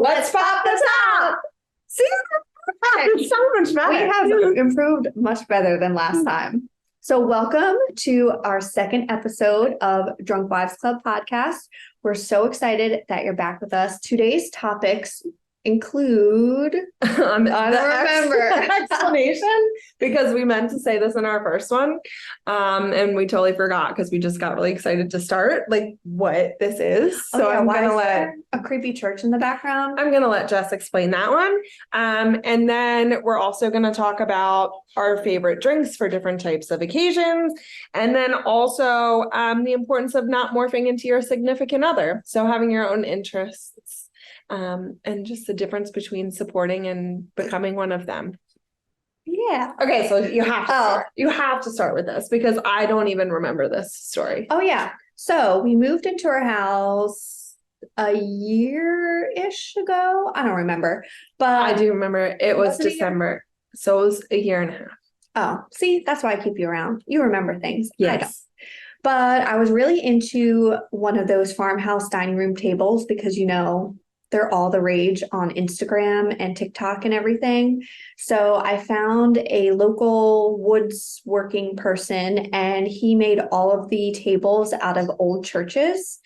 Let's pop the top. See, it's so much better. We have improved much better than last time. So welcome to our second episode of Drunk Wives Club podcast. We're so excited that you're back with us. Today's topics include I don't remember explanation because we meant to say this in our first one, and we totally forgot because we just got really excited to start like what this is. So I'm gonna let a creepy church in the background. I'm gonna let Jess explain that one, and then we're also gonna talk about our favorite drinks for different types of occasions, and then also the importance of not morphing into your significant other. So having your own interests. And just the difference between supporting and becoming one of them. Yeah. Okay, so you have to start. You have to start with this because I don't even remember this story. Oh yeah. So we moved into our house a year-ish ago. I don't remember, but I do remember it was December. So it was a year and a half. Oh, see, that's why I keep you around. You remember things. Yes. I don't. But I was really into one of those farmhouse dining room tables because, you know, they're all the rage on Instagram and TikTok and everything. So I found a local woodworking person and he made all of the tables out of old churches.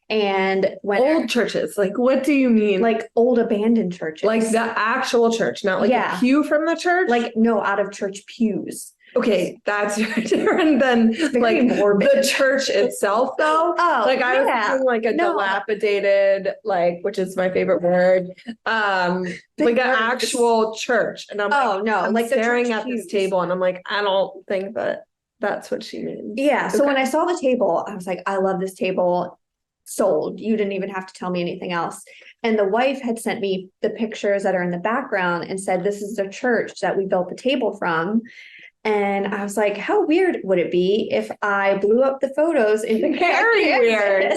And old churches, like what do you mean? Like old abandoned churches. Like the actual church, not like a pew from the church? Like no, out of church pews. Okay, that's different than like the church itself, though. Oh, like I was thinking like a dilapidated, like which is my favorite word, like an actual church. And I'm like staring at this table, and I'm like, I don't think that that's what she means. Yeah. So when I saw the table, I was like, I love this table. Sold. You didn't even have to tell me anything else. And the wife had sent me the pictures that are in the background and said, this is the church that we built the table from. And I was like, how weird would it be if I blew up the photos into very weird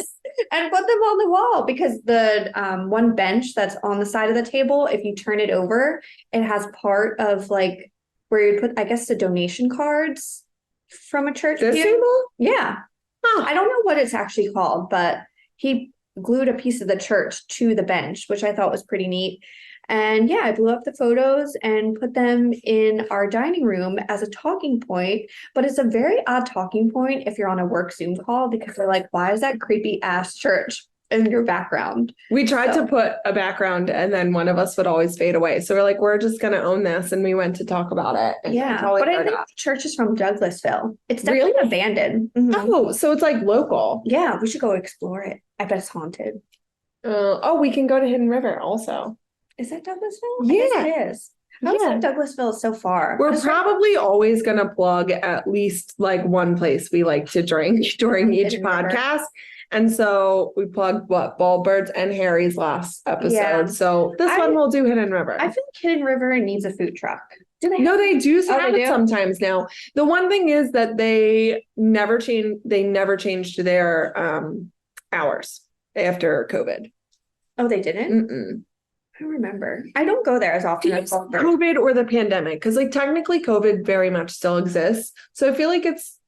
and put them on the wall? Because the one bench that's on the side of the table, if you turn it over, it has part of like where you put, I guess, the donation cards from a church. This table? Yeah. Huh. I don't know what it's actually called, but he glued a piece of the church to the bench, which I thought was pretty neat. And yeah, I blew up the photos and put them in our dining room as a talking point. But it's a very odd talking point if you're on a work Zoom call because they're like, why is that creepy ass church in your background? We tried to put a background and then one of us would always fade away. So we're like, we're just going to own this. And we went to talk about it. Yeah. But I think the church is from Douglasville. It's definitely abandoned. Mm-hmm. Oh, so it's like local. Yeah. We should go explore it. I bet it's haunted. We can go to Hidden River also. Is that Douglasville? Yeah. I guess it is. How's Douglasville so far? We're probably always going to plug at least like one place we like to drink during each podcast. And so we plugged Ballbirds and Harry's last episode. Yeah. So this one we'll do Hidden River. I feel like Hidden River needs a food truck. Do they? No, they do have it sometimes now. The one thing is that they never changed their hours after COVID. Oh, they didn't? Mm-mm. I remember. I don't go there as often as COVID or the pandemic because like technically COVID very much still exists. So I feel like it's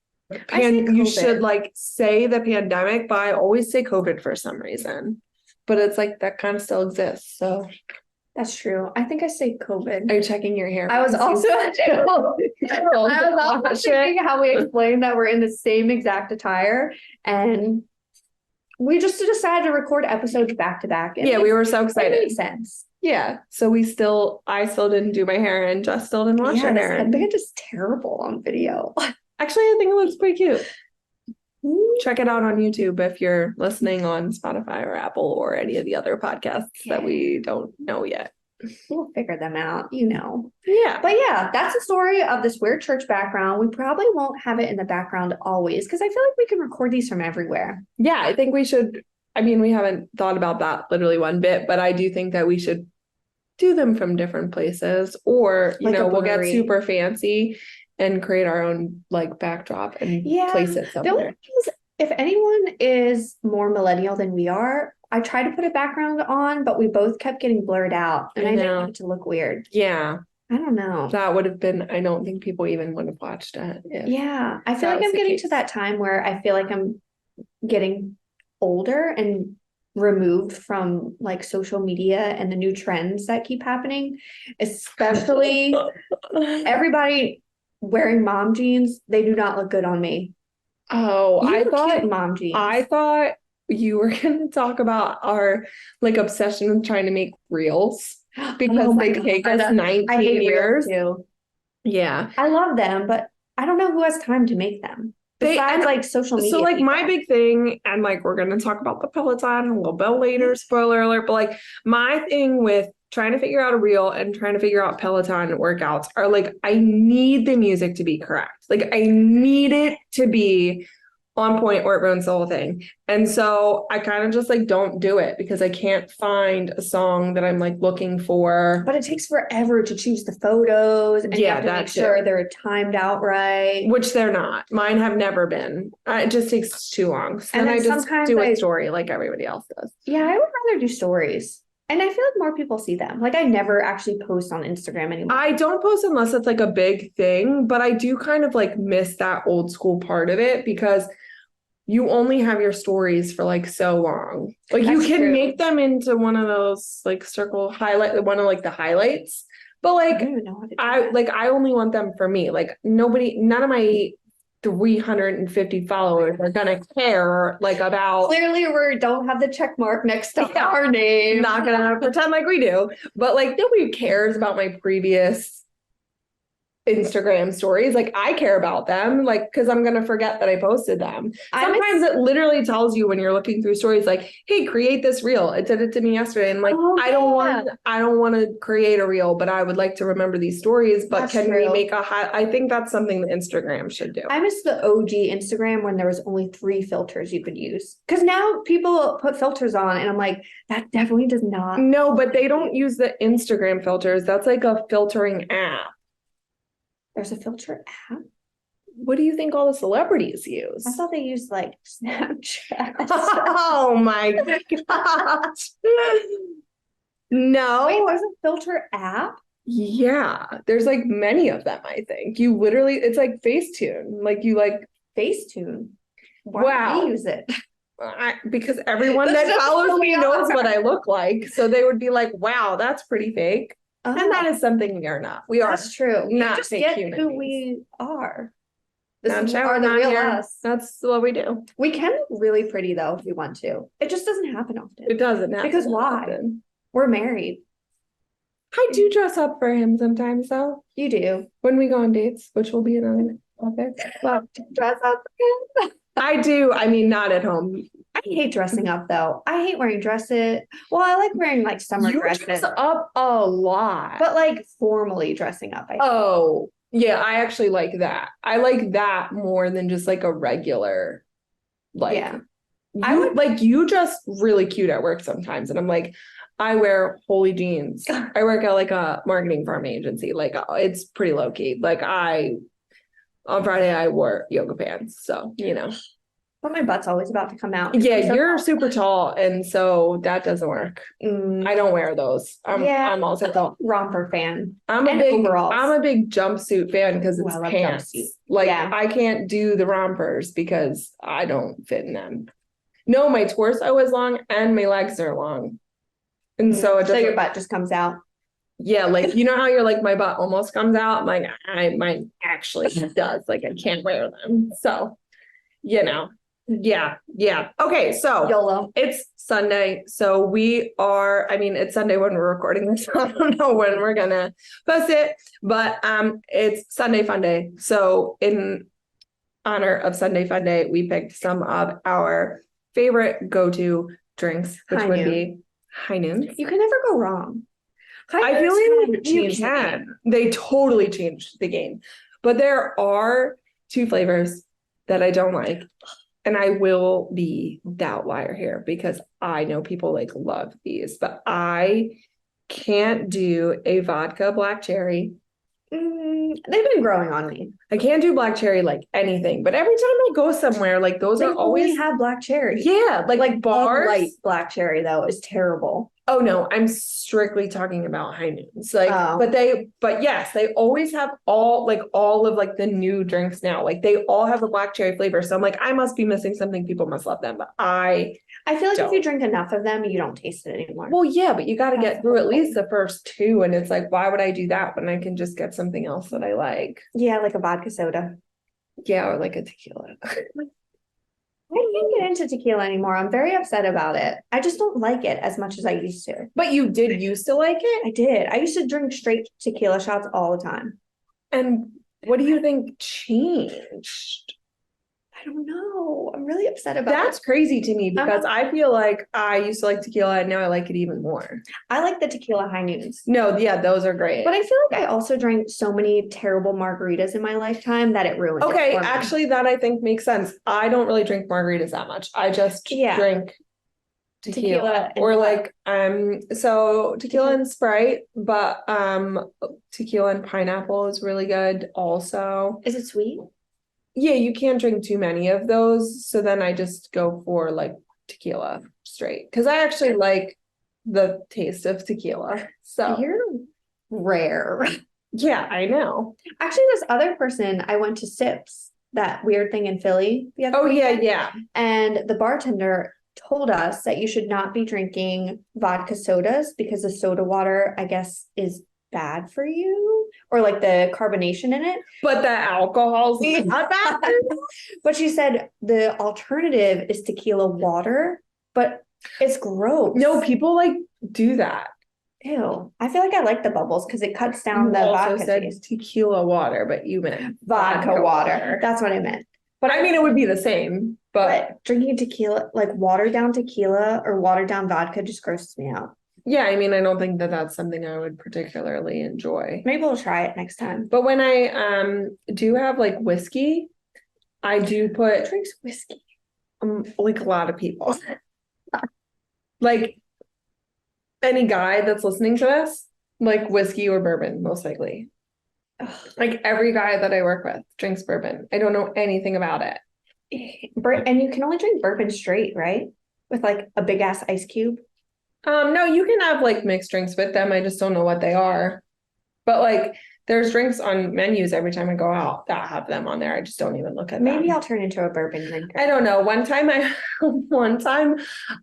you should like say the pandemic, but I always say COVID for some reason. But it's like that kind of still exists. So that's true. I think I say COVID. Are you checking your hair? I was also thinking how we explained that we're in the same exact attire and we just decided to record episodes back to back. Yeah, we were so excited. It made sense. Yeah. So I still didn't do my hair and Jess still didn't wash her hair. I think it's just terrible on video. Actually, I think it looks pretty cute. Check it out on YouTube if you're listening on Spotify or Apple or any of the other podcasts that we don't know yet. We'll figure them out, you know. Yeah. But yeah, that's the story of this weird church background. We probably won't have it in the background always because I feel like we can record these from everywhere. Yeah, I think we should. I mean, we haven't thought about that literally one bit, but I do think that we should do them from different places or, you know, we'll get super fancy and create our own like backdrop and place it somewhere. If anyone is more millennial than we are, I tried to put a background on, but we both kept getting blurred out and I didn't want it to look weird. Yeah. I don't know. That would have been, I don't think people even would have watched it. Yeah. I feel like I'm getting to that time where I feel like I'm getting older and removed from like social media and the new trends that keep happening, especially everybody wearing mom jeans. They do not look good on me. Oh, You I have thought cute mom jeans. I thought you were going to talk about our like obsession with trying to make reels because Oh my they take us God. I 19 hate years. reels too. Yeah. I love them, but I don't know who has time to make them besides And like social media so like my people. big thing, and like we're gonna talk about the Peloton a little bit later, spoiler alert, but like my thing with trying to figure out a reel and trying to figure out Peloton workouts are like I need the music to be correct. Like I need it to be on point or it ruins the whole thing. And so I kind of just like don't do it because I can't find a song that I'm like looking for. But it takes forever to choose the photos, and you Yeah, have to that make sure too. they're timed out right. Which they're not. Mine have never been. It just takes too long. So And then then I just sometimes do a story like everybody else does. yeah, I would rather do stories. And I feel like more people see them. Like I never actually post on Instagram anymore. I don't post unless it's like a big thing, but I do kind of like miss that old school part of it because you only have your stories for like so long. Like you That's can true. make them into one of those like circle highlight, one of like the highlights. But I like don't even know how to do that. I only want them for me. Like none of my 350 followers are gonna care like about Clearly, we don't have the check mark next to Yeah. our name. not gonna pretend like we do, but like nobody cares about my previous Instagram stories. Like I care about them, like because I'm gonna forget that I posted them. Sometimes it literally tells you when you're looking through stories, like, "Hey, create this reel." It did it to me yesterday, and like Oh, I don't yeah. want to create a reel, but I would like to remember these stories. But That's can we true. make a high? I think that's something that Instagram should do. I miss the OG Instagram when there was only 3 filters you could use. Because now people put filters on, and I'm like, that definitely does not. No, but they don't use the Instagram filters. That's like a filtering app. There's a filter app. What do you think all the celebrities use? I thought they used like Snapchat. Oh my gosh. No. Wait, there's a filter app? Yeah, there's like many of them, I think. You literally, it's like Facetune. Like you like, Facetune. Why Wow. don't we use it? because everyone That's that just follows who me we knows are. what I look like. So they would be like, wow, that's pretty fake. And that Oh, is something we are not. We are that's true. You not just fake get human who beings. we are. Not This is sure, are the not real here. us. That's what we do. We can look really pretty though if we want to. It just doesn't happen often. It doesn't happen Because why? often. We're married. I do dress up for him sometimes, though. You do. When we go on dates, which will be another topic. But Dress up. I do. I mean, not at home. I hate dressing up though. I hate wearing dresses. Well, I like wearing like summer You dresses, dress up a lot. but like formally dressing up. I think. Oh, yeah, I actually like that. I like that more than just like a regular, like, Yeah. you dress really cute at work sometimes. And I'm like, I wear holy jeans. I work at like a marketing firm agency. Like it's pretty low key. Like on Friday I wore yoga pants. So, But my butt's always about to come out. Yeah, So- you're super tall. And so that doesn't work. I don't wear those. Yeah. I'm also tall. romper fan. I'm And overalls. a big jumpsuit fan because Ooh, it's I love pants. jumpsuit. Like Yeah. I can't do the rompers because I don't fit in them. No, my torso is long and my legs are long. And so it So doesn't, your butt just comes out. yeah, like you know how you're like my butt almost comes out? Like mine actually does. Like I can't wear them. So, yeah. Okay, so YOLO. it's Sunday. So it's Sunday when we're recording this. I don't know when we're gonna post it, but it's Sunday Fun Day. So in honor of Sunday Fun Day, we picked some of our favorite go-to drinks, which High would noon. be high noons. You can never go wrong. I feel High like noons you changed the can. game. They totally changed the game. But there are 2 flavors that I don't like. And I will be the outlier here because I know people like love these, but I can't do a vodka black cherry. They've been growing on me. I can't do black cherry like anything, but every time I go somewhere, like those They are always only have black cherry. yeah, like Bud bars. Light black cherry though is terrible. Oh no, I'm strictly talking about high noons. Like, Oh. but yes, they always have all of like the new drinks now. Like they all have a black cherry flavor. So I'm like, I must be missing something. People must love them. But I I feel like if you don't. drink enough of them, you don't taste it anymore. Well, yeah, but you got to That's get through at the least the first two. And it's like, why would I do that when I can just get something else that I like? Yeah, like a vodka soda. Yeah, or like a tequila. I can't get into tequila anymore. I'm very upset about it. I just don't like it as much as I used to. But you did used to like it? I did. I used to drink straight tequila shots all the time. And what do you think changed? I don't know. I'm really upset about That's it. crazy to me because I feel like I used to like tequila and now I like it even more. I like the tequila high noons. No, yeah, those are great. But I feel like I also drank so many terrible margaritas in my lifetime that it ruined it Okay, for me. actually, that I think makes sense. I don't really drink margaritas that much. I just drink tequila and or what? so tequila and Sprite, but tequila and pineapple is really good also. Is it sweet? Yeah, you can't drink too many of those, so then I just go for like tequila straight because I actually like the taste of tequila. So You're rare. yeah, I know. Actually, this other person, I went to Sips, that weird thing in Philly the other Oh yeah, weekend, yeah. and the bartender told us that you should not be drinking vodka sodas because the soda water, I guess, is bad for you, or like the carbonation in it. But the alcohol's not bad. But she said the alternative is tequila water, but it's gross. No, people like do that. Ew. I feel like I like the bubbles because it cuts down You the also vodka said taste. tequila water, but you meant Vodka water. That's what I meant. But I mean, it would be the same, but drinking tequila, like watered down tequila or watered down vodka, just grosses me out. yeah, I mean, I don't think that that's something I would particularly enjoy. Maybe we'll try it next time. But when I do have like whiskey, I do put Who drinks whiskey? like a lot of people. Like any guy that's listening to this, like whiskey or bourbon, most likely. Ugh. Like every guy that I work with drinks bourbon. I don't know anything about it. And you can only drink bourbon straight, right? With like a big ass ice cube. No, you can have like mixed drinks with them. I just don't know what they are. But like there's drinks on menus every time I go out that have them on there. I just don't even look at them. Maybe I'll turn into a bourbon drinker. I don't know. One time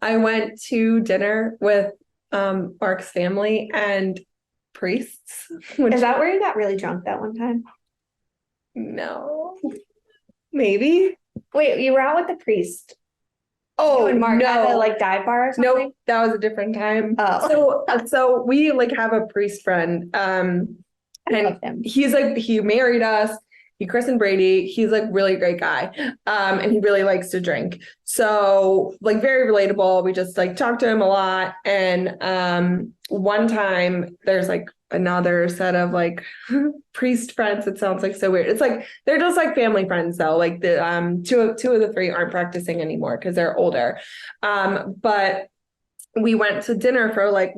I went to dinner with Mark's family and priests. Is that where you got really drunk that one time? No. Maybe. Wait, you were out with the priest. Oh, You and Mark at the no. like dive bar or something? Nope, that was a different time. Oh. So we like have a priest friend. I love And him. he's like, he married us. He christened Brady. He's like really a great guy. And he really likes to drink. So like very relatable. We just like talk to him a lot. And one time there's like another set of like priest friends. It sounds like so weird. It's like they're just like family friends though. Like the two of the three aren't practicing anymore because they're older. But we went to dinner for like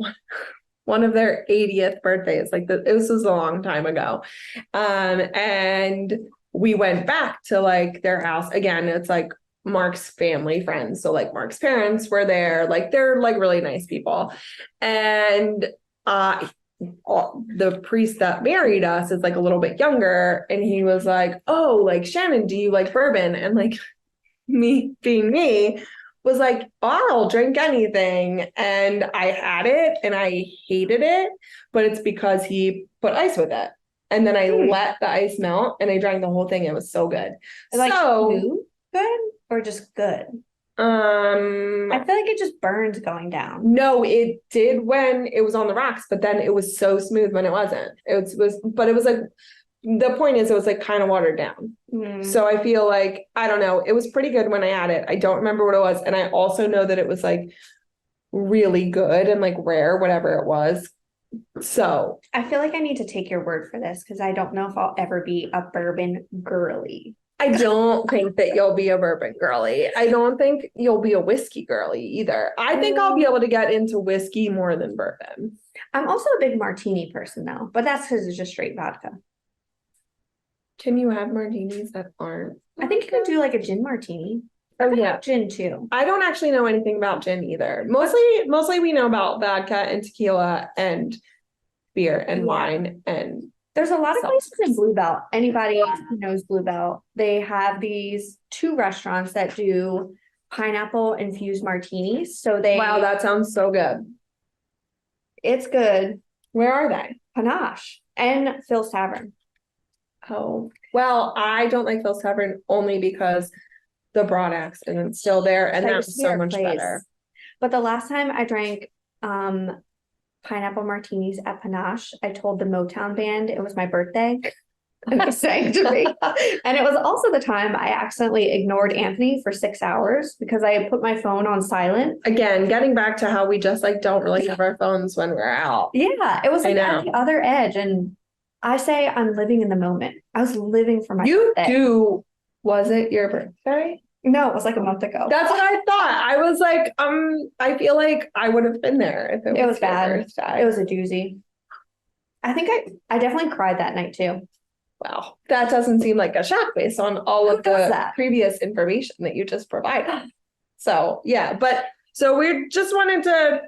one of their 80th birthdays. Like this was a long time ago. And we went back to like their house again. It's like Mark's family friends. So like Mark's parents were there, like they're like really nice people. And the priest that married us is like a little bit younger. And he was like, oh, like Shannon, do you like bourbon? And like me being me was like, I'll drink anything. And I had it and I hated it, but it's because he put ice with it. And then I let the ice melt and I drank the whole thing. It was so good. Like So good or just good? I feel like it just burns going down. No, it did when it was on the rocks, but then it was so smooth when it wasn't. But it was like, the point is it was like kind of watered down. So I feel like, I don't know, it was pretty good when I had it. I don't remember what it was. And I also know that it was like really good and like rare, whatever it was. So I feel like I need to take your word for this because I don't know if I'll ever be a bourbon girly. I don't think that you'll be a bourbon girly. I don't think you'll be a whiskey girly either. I think I'll be able to get into whiskey more than bourbon. I'm also a big martini person though, but that's because it's just straight vodka. Can you have martinis that aren't? I think you could do like a gin martini. Oh yeah, gin too. I don't actually know anything about gin either. Mostly we know about vodka and tequila and beer and wine and there's a lot of places in Blue Belt. Anybody who knows Blue Belt, they have these two restaurants that do pineapple infused martinis. So they Wow, that sounds so good. it's good. Where are they? Panache and Phil's Tavern. Oh, well, I don't like Phil's Tavern only because the broad axe isn't still there, and That that used was to be so our much place. better. But the last time I drank pineapple martinis at Panache, I told the Motown band it was my birthday. And they sang to me. And it was also the time I accidentally ignored Anthony for 6 hours because I had put my phone on silent. Again, getting back to how we just like don't really have our phones when we're out. Yeah, it was I like know. at the other edge. And I say I'm living in the moment. I was living for my You birthday. do, was it your birthday? No, it was like a month ago. That's what I thought. I was like, I feel like I would have been there if It was your bad. birthday. It was a doozy. I think I definitely cried that night too. Wow, that doesn't seem like a shock based on all Who of does the that? previous information that you just provided. So yeah, but so we just wanted to,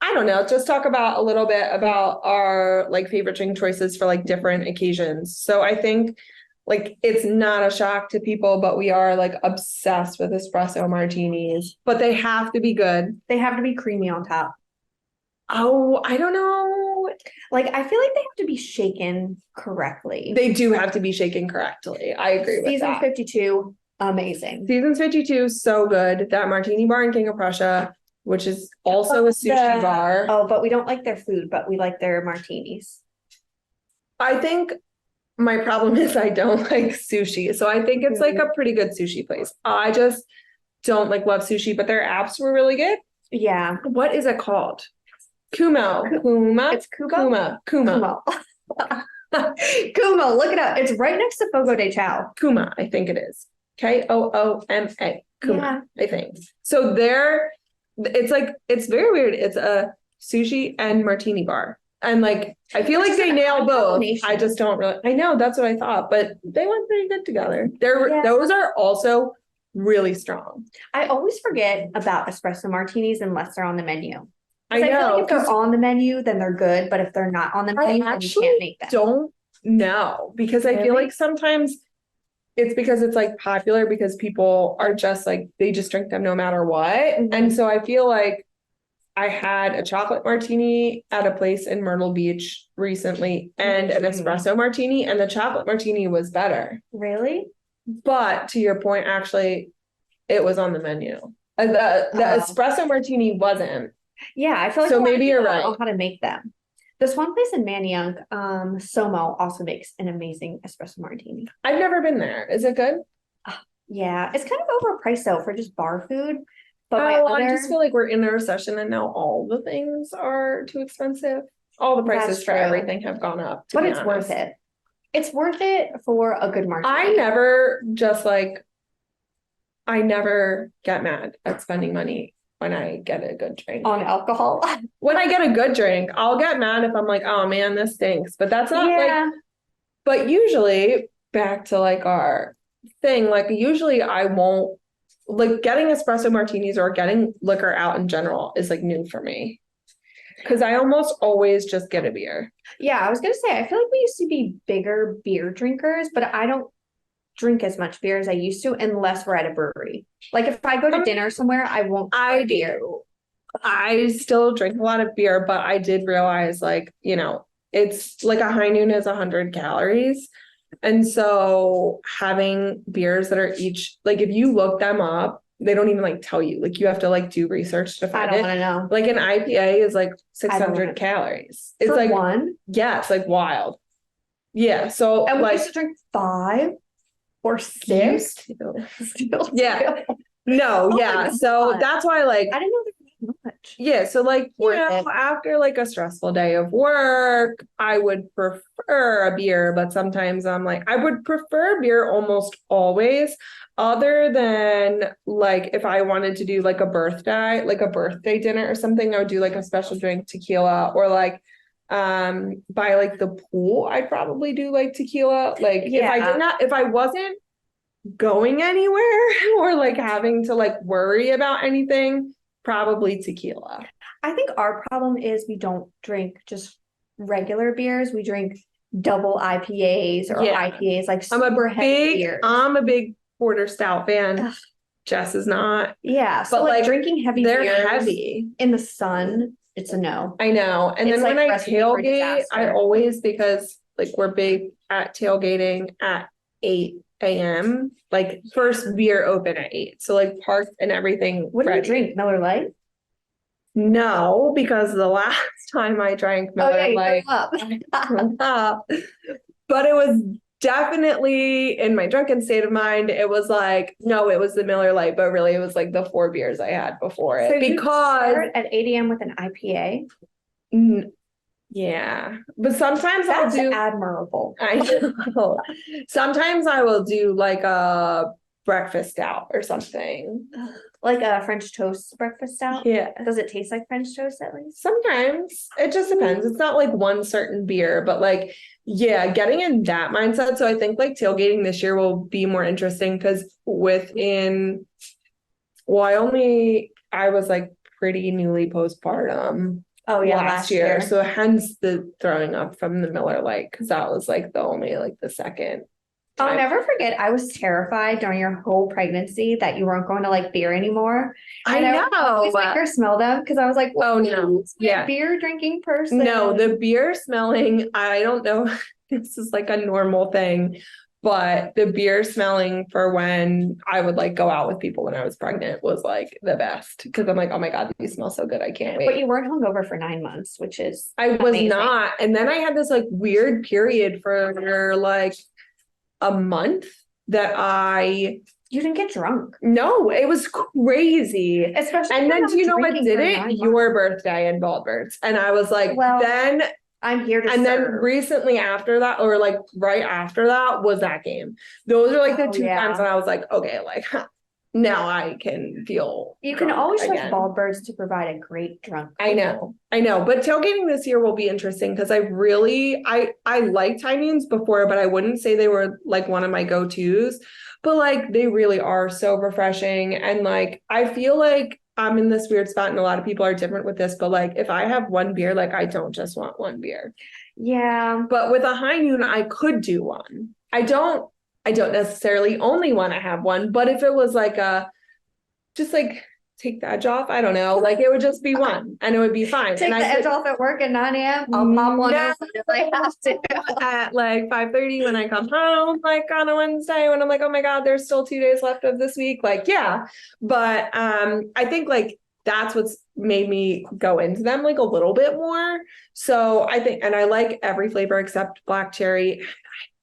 I don't know, just talk about a little bit about our like favorite drink choices for like different occasions. So I think like it's not a shock to people, but we are like obsessed with espresso martinis, but they have to be good. They have to be creamy on top. Oh, I don't know. Like I feel like they have to be shaken correctly. They do have to be shaken correctly. I agree with Season that. 52, amazing. Seasons 52, so good. That Martini Bar in King of Prussia, which is also a sushi bar. Oh, but we don't like their food, but we like their martinis. I think my problem is I don't like sushi. So I think it's like a pretty good sushi place. I just don't like love sushi, but their apps were really good. Yeah. What is it called? Kumo. Kuma. It's Kubo? Kuma. Kumo, look it up. It's right next to Fogo de Chao. Kuma, I think it is. Kooma. Kuma, Yeah. I think. So it's very weird. It's a sushi and martini bar. And like, I feel like they nail both. I just don't really, I know that's what I thought, but they went pretty good together. Those are also really strong. I always forget about espresso martinis unless they're on the menu. I feel know. like if they're on the menu, then they're good. But if they're not on the menu, then you can't make them. Don't know because I feel Really? like sometimes it's because it's like popular because people are just like they just drink them no matter what. Mhm. And so I feel like I had a chocolate martini at a place in Myrtle Beach recently and an espresso martini, and the chocolate martini was better. Really? But to your point, actually, it was on the menu. The espresso martini wasn't. Yeah, I feel like So a lot of maybe you're people don't right. know how to make them. This one place in Manayunk, Somo, also makes an amazing espresso martini. I've never been there. Is it good? Yeah, it's kind of overpriced though for just bar food. But I just feel like we're in a recession and now all the things are too expensive. All the prices That's for true. everything have gone up. but be it's worth honest. it. It's worth it for a good martini. I never get mad at spending money when I get a good drink. on alcohol. When I get a good drink, I'll get mad if I'm like, oh man, this stinks. But that's not like, but usually back to like our thing, like usually I won't like getting espresso martinis or getting liquor out in general is like new for me. Because I almost always just get a beer. Yeah, I was gonna say, I feel like we used to be bigger beer drinkers, but I don't drink as much beer as I used to unless we're at a brewery. Like if I go to dinner somewhere, I won't drink beer. I still drink a lot of beer, but I did realize like, you know, it's like a high noon is 100 calories. And so having beers that are each, like if you look them up, they don't even like tell you, like you have to like do research to I find don't it. want to know. Like an IPA is like I don't 600 wanna- calories. It's For like, one. yeah, it's like wild. Yeah. So And we like, used to drink 5 or 6. used to. Yeah. No, Oh yeah. my So God. that's why like, I didn't know there was that much. yeah, so like, you Worth know, it. after like a stressful day of work, I would prefer a beer, but sometimes I'm like, I would prefer beer almost always, other than like if I wanted to do like a birthday dinner or something, I would do like a special drink tequila or like by like the pool, I'd probably do like tequila. Like if I wasn't going anywhere or like having to like worry about anything, probably tequila. I think our problem is we don't drink just regular beers. We drink double IPAs or Yeah. IPAs, like I'm super heavy beers. a big porter stout fan. Ugh. Jess is not. Yeah. So But, like like, drinking heavy They're beers heavy. in the sun, it's a no. I know. And It's then when like I recipe for tailgate, I disaster. always, because like we're big at tailgating at 8 a.m., like first beer open at 8. So like parked and everything What do you ready. drink? Miller Lite? No, because the last time I drank Oh yeah, Miller you Lite, threw up. but it was definitely in my drunken state of mind. It was like, no, it was the Miller Lite, but really it was like the 4 beers I had before So it. you Because start at 8 a.m. with an IPA. yeah, but sometimes That's I'll do. admirable. I know. Sometimes I will do like a breakfast stout or something. Like a French toast breakfast stout. Yeah. Does it taste like French toast at least? Sometimes it just depends. It's not like one certain beer, but like, yeah, getting in that mindset. So I think like tailgating this year will be more interesting because I was like pretty newly postpartum. Oh yeah, last year. So hence the throwing up from the Miller Lite, because that was like the only like the second I'll time. never forget. I was terrified during your whole pregnancy that you weren't going to like beer anymore. I And would always know. make her smell them because I was like, Oh, no. Yeah. beer drinking person. No, the beer smelling, I don't know. This is like a normal thing, but the beer smelling for when I would like go out with people when I was pregnant was like the best, because I'm like, oh my God, these smell so good. I can't wait. But you weren't hungover for 9 months, which is I was amazing. not. And then I had this like weird period for like a month that You didn't get drunk. no, it was crazy. Especially And then when do you know what drinking did for it? 9 months. Your birthday and Baldbert's. And I was like, Well, then I'm here to and then serve. recently after that, or like right after that, was that game. Those are like the Oh, two yeah. times that I was like, okay, like now I can feel You can drunk always trust again. Baldbergs to provide a great drunk. I know. But tailgating this year will be interesting because I liked High Noons before, but I wouldn't say they were like one of my go-tos. But like they really are so refreshing. And like I feel like I'm in this weird spot, and a lot of people are different with this, but like if I have one beer, like I don't just want one beer. Yeah. But with a High Noon, I could do one. I don't necessarily only want to have one, but if it was like just like take the edge off, I don't know, like it would just be one and it would be fine. Take and the edge off at work at 9 a.m. I'll pop one No. if I have to. At like 5:30 when I come home, like on a Wednesday, when I'm like, oh my God, there's still 2 days left of this week. Like, yeah. But I think like that's what's made me go into them like a little bit more. So I think, and I like every flavor except black cherry. I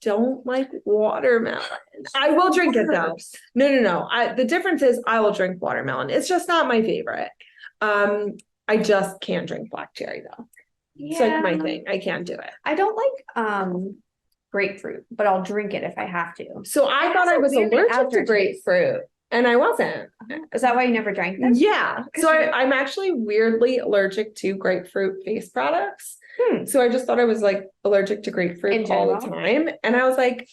don't like watermelon. I will drink it though. No. The difference is I will drink watermelon. It's just not my favorite. I just can't drink black cherry though. It's like my thing. I can't do it. I don't like grapefruit, but I'll drink it if I have to. So I thought I was weird allergic to aftertaste. grapefruit, and I wasn't. Is that why you never drank this? Yeah. So I'm actually weirdly allergic to grapefruit face products. So I just thought I was like allergic to grapefruit all the time. And I was like,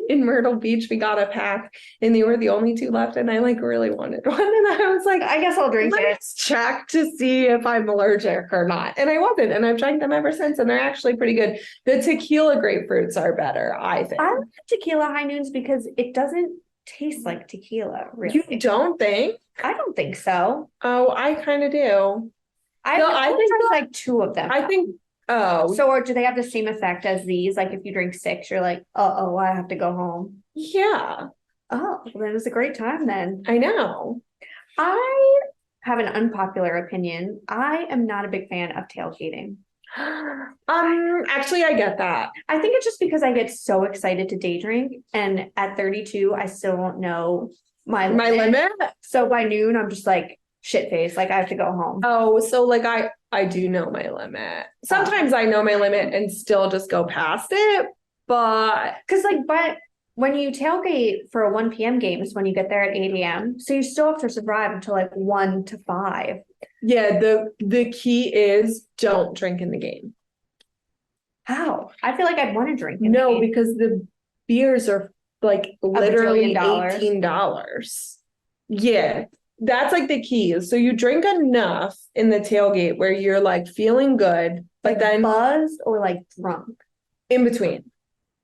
in Myrtle Beach, we got a pack and they were the only 2 left. And I like really wanted one. And I was like, I guess I'll drink it. Let's check to see if I'm allergic or not. And I wasn't. And I've drank them ever since. And they're actually pretty good. The tequila grapefruits are better, I think. I like tequila High Noons because it doesn't taste like tequila, really. You don't think? I don't think so. Oh, I kind of do. I think there's like 2 of them. I think, oh. So, or do they have the same effect as these? Like if you drink 6, you're like, oh, I have to go home. Yeah. Oh, well, then it was a great time then. I know. I have an unpopular opinion. I am not a big fan of tailgating. Actually, I get that. I think it's just because I get so excited to day drink, and at 32, I still don't know my limit. So by noon, I'm just like shit face, like I have to go home. Oh, so like I do know my limit. Sometimes I know my limit and still just go past it, but when you tailgate for a 1 p.m. game is when you get there at 8 a.m. So you still have to survive until like 1 to 5. Yeah, the key is don't drink in the game. How? I feel like I'd want to drink in No, the game. because the beers are like literally $1 billion. $18. Yeah, that's like the key. So you drink enough in the tailgate where you're like feeling good, but Like then buzzed or like drunk. in between.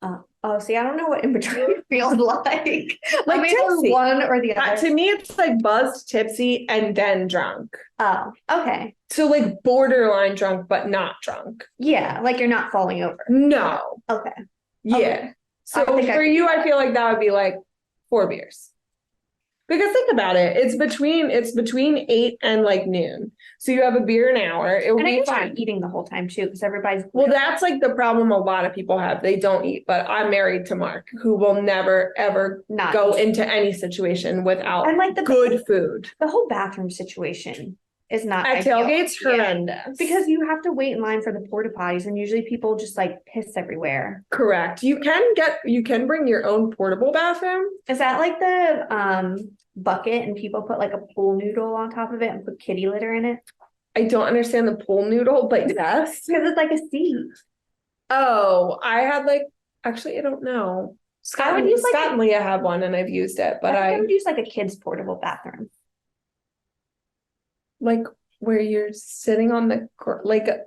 Oh. Oh, see, I don't know what in between feels like. Like I'm either tipsy. one or the other. To me, it's like buzzed, tipsy, and then drunk. Oh, okay. So like borderline drunk, but not drunk. Yeah, like you're not falling over. No. Okay. Yeah. Okay. So I think for you, I feel like that would be like 4 beers. Because think about it, it's between 8 and like noon. So you have a beer an hour. It would And I be guess fine. you're eating the whole time too, because everybody's Well, that's like the problem a lot of people have. They don't eat, but I'm married to Mark, who will never ever not go eating. into any situation without And like good food. The whole bathroom situation is not At ideal. tailgates, Yeah. horrendous. Because you have to wait in line for the porta potties, and usually people just like piss everywhere. Correct. You can bring your own portable bathroom. Is that like the bucket and people put like a pool noodle on top of it and put kitty litter in it? I don't understand the pool noodle, but yes. Because it's like a seat. Oh, I had like actually I don't know. I would use like Scott and Leah have one and I've used it, but I would use like a kid's portable bathroom. Like where you're sitting on the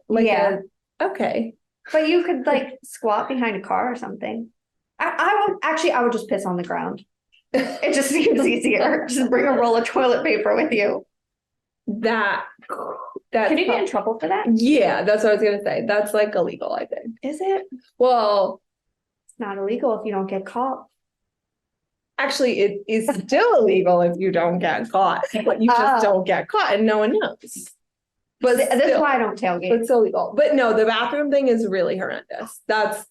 Yeah. Okay. But you could like squat behind a car or something. I would just piss on the ground. It just seems easier. Just bring a roll of toilet paper with you. That Can you get in trouble for that? Yeah, that's what I was gonna say. That's like illegal, I think. Is it? Well, it's not illegal if you don't get caught. Actually, it is still illegal if you don't get caught, but you just don't get caught and no one knows. But that's why I don't tailgate. It's illegal. But no, the bathroom thing is really horrendous. That's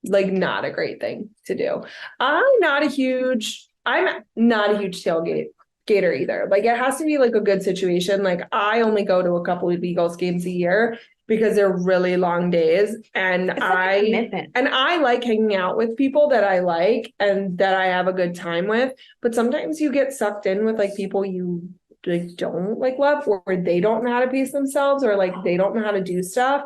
like not a great thing to do. I'm not a huge tailgater either. Like it has to be like a good situation. Like I only go to a couple of Eagles games a year because they're really long days and I like hanging out with people that I like and that I have a good time with. But sometimes you get sucked in with like people you like don't like love, or they don't know how to pace themselves, or like they don't know how to do stuff,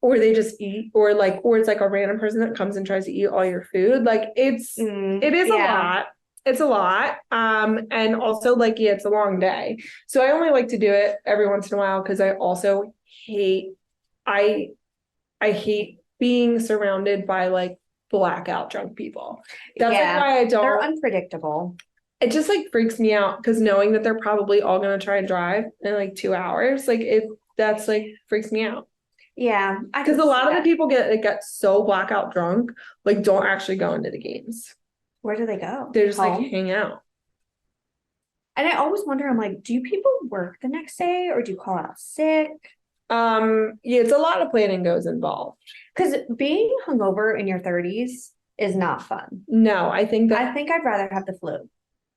or they just eat, or it's like a random person that comes and tries to eat all your food. Like it is a lot. It's a lot. And also like, yeah, it's a long day. So I only like to do it every once in a while because I also hate being surrounded by like blackout drunk people. That's like why I don't. They're unpredictable. It just like freaks me out because knowing that they're probably all gonna try and drive in like 2 hours, like that's like freaks me out. Yeah, because a lot of the people get so blackout drunk, like don't actually go into the games. Where do they go? They're just like hang out. And I always wonder, I'm like, do people work the next day or do you call out sick? Yeah, it's a lot of planning goes involved. Because being hungover in your 30s is not fun. No, I think I'd rather have the flu.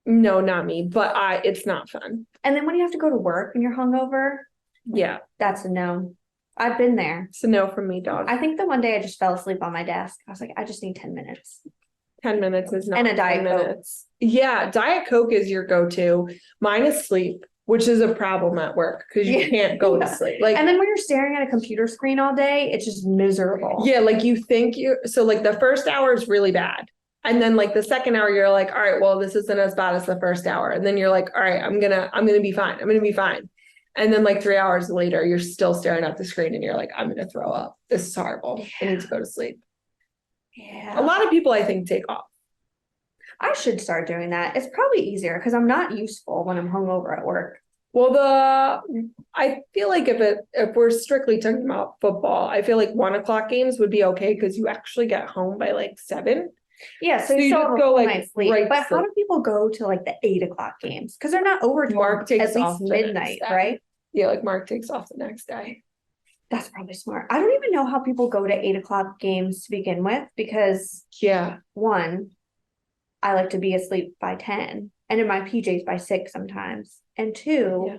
No, not me, but it's not fun. And then when you have to go to work and you're hungover, yeah, that's a no. I've been there. It's a no from me, dog. I think the one day I just fell asleep on my desk. I was like, I just need 10 minutes. 10 minutes is not. And a Diet Coke. Yeah, Diet Coke is your go-to. Mine is sleep, which is a problem at work because you can't go to sleep. Like, and then when you're staring at a computer screen all day, it's just miserable. Yeah, like you think so like the first hour is really bad. And then like the second hour, you're like, all right, well, this isn't as bad as the first hour. And then you're like, all right, I'm gonna be fine. I'm gonna be fine. And then like 3 hours later, you're still staring at the screen and you're like, I'm gonna throw up. This is horrible. I need to go to sleep. Yeah. A lot of people I think take off. I should start doing that. It's probably easier because I'm not useful when I'm hungover at work. Well, I feel like if we're strictly talking about football, I feel like 1 o'clock games would be okay because you actually get home by like 7. Yeah, so you still go like sleep. But how do people go to like the 8 o'clock games? Because they're not over Mark takes at off least midnight, right? Yeah, like Mark takes off the next day. That's probably smart. I don't even know how people go to 8 o'clock games to begin with because one, I like to be asleep by 10 and in my PJs by 6 sometimes. And 2,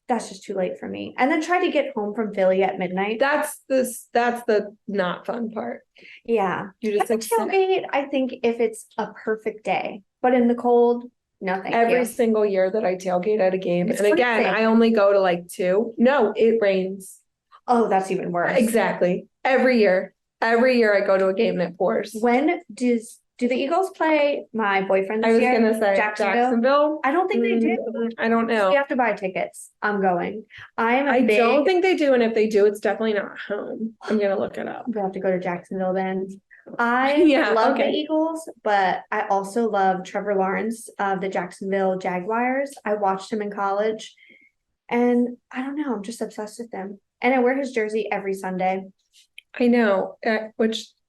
that's just too late for me. And then try to get home from Philly at midnight. That's the not fun part. Yeah. You just like tailgate, I think if it's a perfect day, but in the cold, no thank you. Every single year that I tailgate at a game, and again, I only go to like 2. No, it rains. Oh, that's even worse. Exactly. Every year I go to a game and it pours. When do the Eagles play my boyfriend this year? I was going to say Jacksonville. I don't think they do. I don't know. You have to buy tickets. I'm going. I don't think they do. And if they do, it's definitely not home. I'm going to look it up. We have to go to Jacksonville then. I Yeah, love okay. the Eagles, but I also love Trevor Lawrence of the Jacksonville Jaguars. I watched him in college, and I don't know, I'm just obsessed with him. And I wear his jersey every Sunday. I know.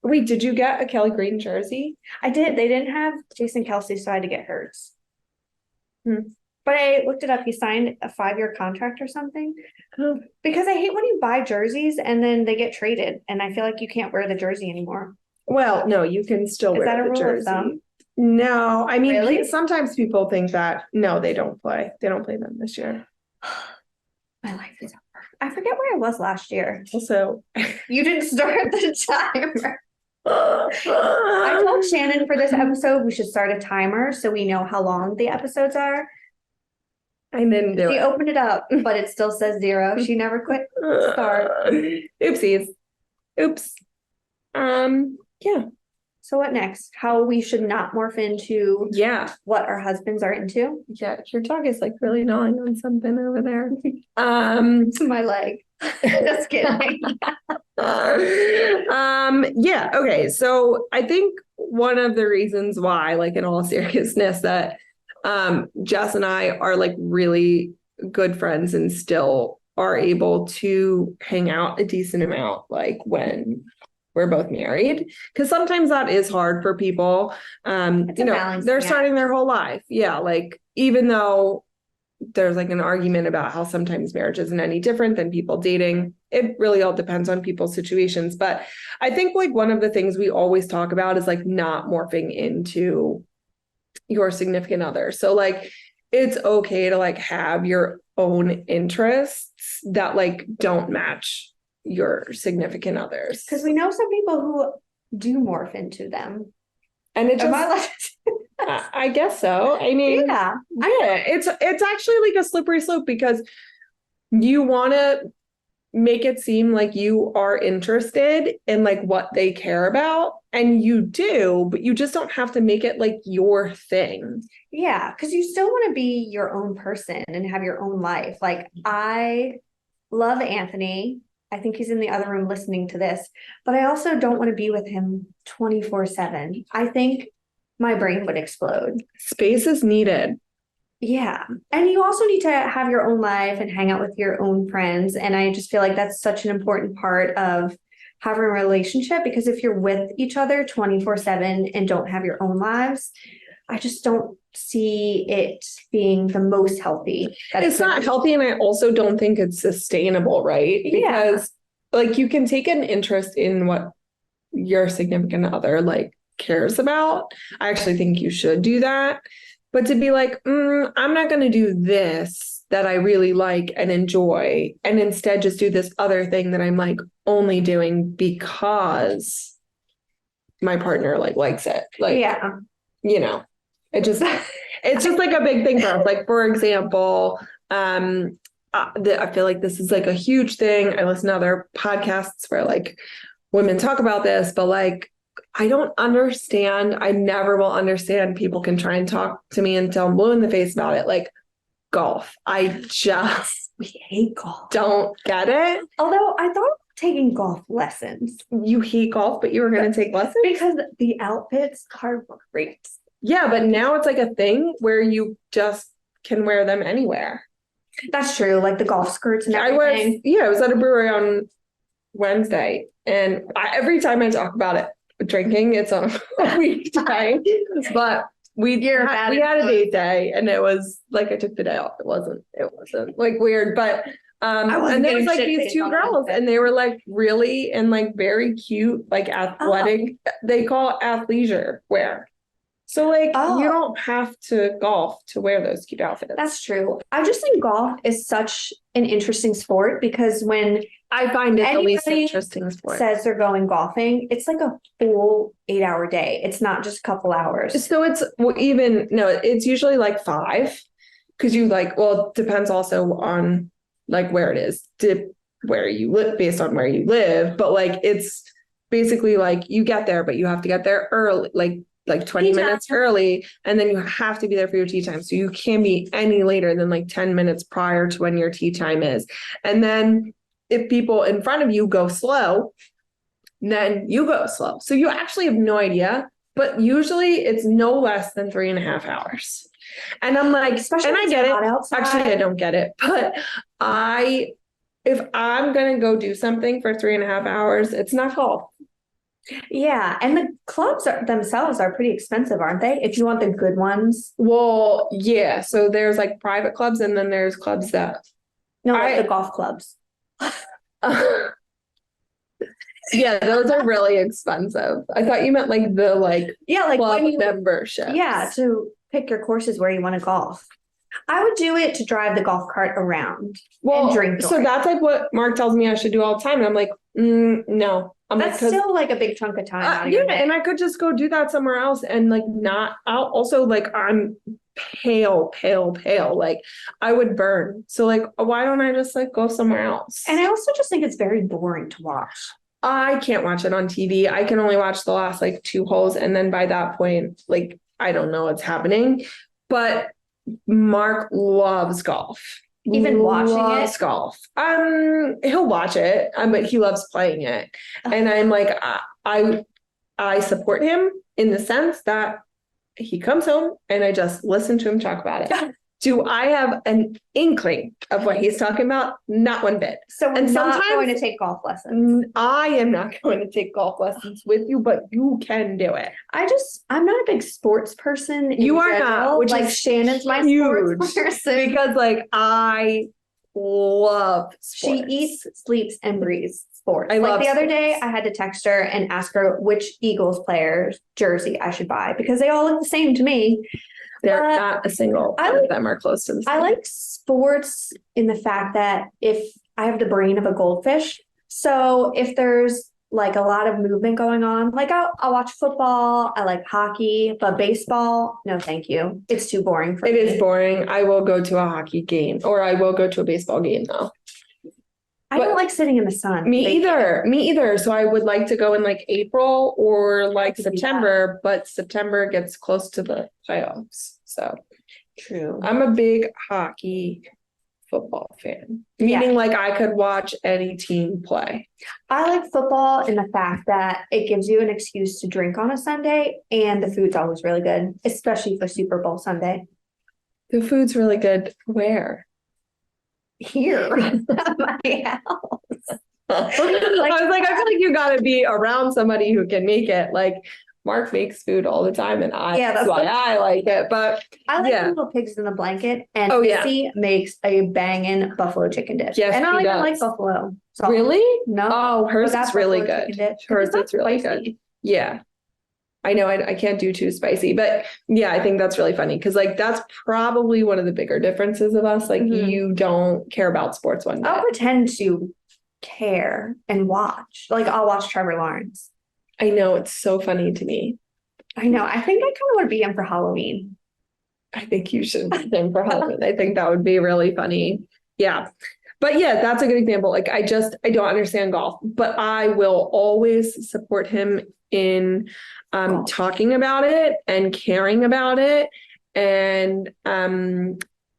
Wait, did you get a Kelly Green jersey? I did. They didn't have Jason Kelsey, so I had to get hers. Hmm. But I looked it up. He signed a 5-year contract or something. Oh. Because I hate when you buy jerseys and then they get traded, and I feel like you can't wear the jersey anymore. Well, no, you can still Is wear that a the rule of jersey. thumb? No, I mean, Really? sometimes people think that, no, they don't play. They don't play them this year. My life is over. I forget where I was last year. Also, You didn't start the timer. I told Shannon for this episode we should start a timer so we know how long the episodes are. I didn't do She it. opened it up, but it still says 0. She never quit. Start. Oopsies. Oops. Yeah. So what next? How we should not morph into Yeah. what our husbands are into? Yeah. Your dog is like really gnawing on something over there. My leg. Just kidding. Yeah, okay. So I think one of the reasons why, like in all seriousness, that Jess and I are like really good friends and still are able to hang out a decent amount, like when we're both married, because sometimes that is hard for people. They're starting their whole life. Yeah, like even though there's like an argument about how sometimes marriage isn't any different than people dating. It really all depends on people's situations. But I think like one of the things we always talk about is like not morphing into your significant other. So like it's okay to like have your own interests that like don't match your significant others. Because we know some people who do morph into them. And it Am I just I guess so. I mean, yeah, it's actually like a slippery slope because you want to make it seem like you are interested in like what they care about, and you do, but you just don't have to make it like your thing. Yeah, because you still want to be your own person and have your own life. Like I love Anthony. I think he's in the other room listening to this, but I also don't want to be with him 24/7. I think my brain would explode. Space is needed. Yeah. And you also need to have your own life and hang out with your own friends. And I just feel like that's such an important part of having a relationship, because if you're with each other 24/7 and don't have your own lives, I just don't see it being the most healthy. It's not healthy, and I also don't think it's sustainable, right? Because like you can take an interest in what your significant other like cares about. I actually think you should do that. But to be like, I'm not going to do this that I really like and enjoy, and instead just do this other thing that I'm like only doing because my partner like likes it. Like, yeah, it's just like a big thing for us. Like, for example, I feel like this is like a huge thing. I listen to other podcasts where like women talk about this, but like, I don't understand. I never will understand. People can try and talk to me until I'm blue in the face about it. Like golf. We hate golf. Don't get it. Although I thought taking golf lessons. You hate golf, but you were going to take lessons? Because the outfits are great. Yeah, but now it's like a thing where you just can wear them anywhere. That's true. Like the golf skirts and everything. I was at a brewery on Wednesday, and every time I talk about it, drinking, it's on a weekday, but we had a date day, and it was like I took the day off. It wasn't like weird, but and there was like these two girls, and they were like really and like very cute, like athletic. They call it athleisure wear. So like you don't have to golf to wear those cute outfits. That's true. I just think golf is such an interesting sport, because when I find it the least interesting sport says they're going golfing, it's like a full 8-hour day. It's not just a couple hours. So it's it's usually like 5, because you like, well, it depends also on like where it is, where you live, based on where you live. But like, it's basically like you get there, but you have to get there early, like 20 minutes early, and then you have to be there for your tea time. So you can't be any later than like 10 minutes prior to when your tea time is. And then if people in front of you go slow, then you go slow. So you actually have no idea, but usually it's no less than 3.5 hours. And I'm like, Especially and when I it's get it. hot outside. Actually, I don't get it, but if I'm going to go do something for 3.5 hours, it's not golf. Yeah, and the clubs themselves are pretty expensive, aren't they? If you want the good ones. Well, yeah. So there's like private clubs, and then there's clubs that No, like the golf clubs. yeah, those are really expensive. I thought you meant like the Yeah, like club when you membership. Yeah, to pick your courses where you want to golf. I would do it to drive the golf cart around and drink. So that's like what Mark tells me I should do all the time. And I'm like, no. That's still like a big chunk of time out of your day. And I could just go do that somewhere else and like not, I'll also like, I'm pale. Like I would burn. So like, why don't I just like go somewhere else? And I also just think it's very boring to watch. I can't watch it on TV. I can only watch the last like 2 holes. And then by that point, like, I don't know what's happening, but Mark loves golf. Even watching loves it? Golf. He'll watch it, but he loves playing it. And I'm like, I support him in the sense that he comes home and I just listen to him talk about it. Do I have an inkling of what he's talking about? Not one bit. So we're not going to take golf lessons. I am not going to take golf lessons with you, but you can do it. I'm not a big sports person. You are not, which like is Shannon's my sports person. Because like I love sports. She eats, sleeps, and breathes sports. I love the other sports. day, I had to text her and ask her which Eagles player's jersey I should buy because they all look the same to me. They're not a single one of them are close to the same. I like sports in the fact that if I have the brain of a goldfish, so if there's like a lot of movement going on, like I'll watch football, I like hockey, but baseball, no thank you. It's too boring for me. It is boring. I will go to a hockey game or I will go to a baseball game though. I don't like sitting in the sun. Me either. So I would like to go in like April or like September, but September gets close to the playoffs. So true. I'm a big hockey football fan, meaning like I could watch any team play. I like football in the fact that it gives you an excuse to drink on a Sunday and the food's always really good, especially for Super Bowl Sunday. The food's really good. Where? Here at my house. I was like, I feel like you gotta be around somebody who can make it. Like Mark makes food all the time and that's why I like it. But I like Little Pigs in the Blanket and Missy makes a banging buffalo chicken dish. Yes, and I like buffalo. So really? No. Oh, hers is really good. Hers is really good. Yeah. I know I can't do too spicy, but yeah, I think that's really funny because like that's probably one of the bigger differences of us. Like you don't care about sports one day. I'll pretend to care and watch. Like I'll watch Trevor Lawrence. I know, it's so funny to me. I know. I think I kind of want to be him for Halloween. I think you should be him for Halloween. I think that would be really funny. Yeah. But yeah, that's a good example. Like I don't understand golf, but I will always support him in talking about it and caring about it and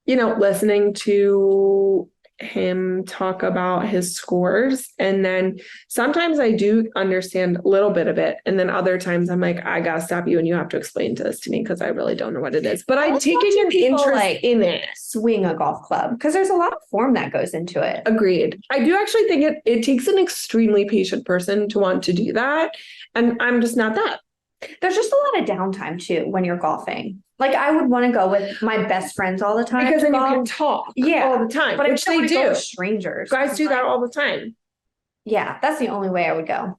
listening to him talk about his scores. And then sometimes I do understand a little bit of it, and then other times I'm like, I gotta stop you and you have to explain this to me because I really don't know what it is, but I'm taking an interest in it. Swing a golf club because there's a lot of form that goes into it. Agreed. I do actually think it takes an extremely patient person to want to do that, and I'm just not that. There's just a lot of downtime too when you're golfing. Like I would want to go with my best friends all the time because then you can talk all the time, but which they do. Strangers, guys do that all the time. Yeah, that's the only way I would go.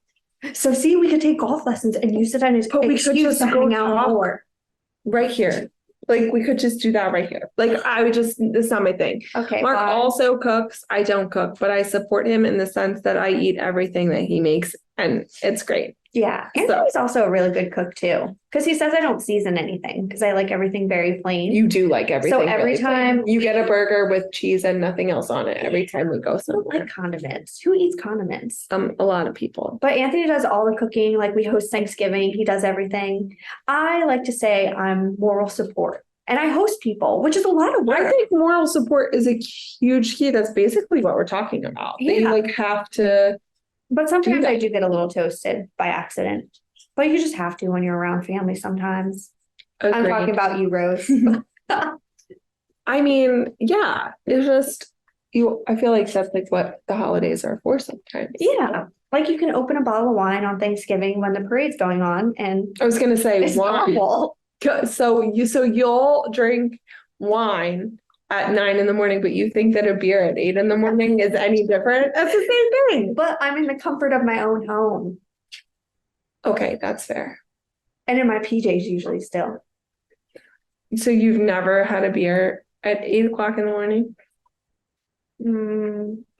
So see, we could take golf lessons and use it as an excuse to hang out more. Right here. Like we could just do that right here. Like I would just, it's not my thing. Okay. Mark also cooks. I don't cook, but I support him in the sense that I eat everything that he makes and it's great. Yeah. Anthony's also a really good cook too. Because he says I don't season anything because I like everything very plain. You do like everything. So every time you get a burger with cheese and nothing else on it every time we go somewhere. I don't like condiments. Who eats condiments? A lot of people. But Anthony does all the cooking. Like we host Thanksgiving. He does everything. I like to say I'm moral support. And I host people, which is a lot of work. I think moral support is a huge key. That's basically what we're talking about. Yeah. You like have to But sometimes I that. do get a little toasted by accident. But you just have to when you're around family sometimes. I'm talking Agreed. about you, Rose. I mean, yeah, it's just I feel like that's like what the holidays are for sometimes. Yeah. Like you can open a bottle of wine on Thanksgiving when the parade's going on and I was gonna say it's wine. awful. So you'll drink wine at 9 in the morning, but you think that a beer at 8 in the morning is any different? That's the same thing. But I'm in the comfort of my own home Okay, that's fair. and in my PJs usually still. So you've never had a beer at 8 o'clock in the morning?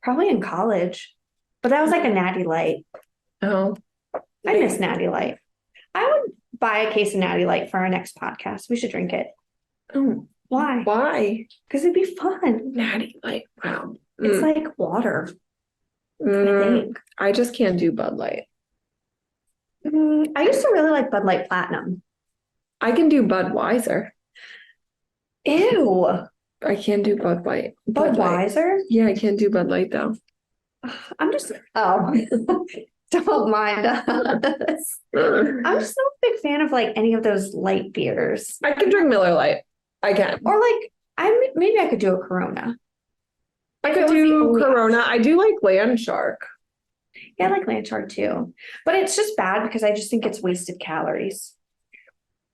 Probably in college. But that was like a natty light. Oh, I miss natty light. I would buy a case of natty light for our next podcast. We should drink it. oh, Why? why? Because it'd be fun. Natty Light. Wow. It's like water, I Mm, think. I just can't do Bud Light. I used to really like Bud Light Platinum. I can do Budweiser. Ew. I can't do Bud Light. Bud Light. Budweiser? Yeah, I can't do Bud Light though. I'm just, don't mind us. I'm just not a big fan of like any of those light beers. I can drink Miller Lite. I can. Or like, maybe I could do a Corona. I If it could was the do only Corona. option. I do like Land Shark. Yeah, I like Lanchard too. But it's just bad because I just think it's wasted calories.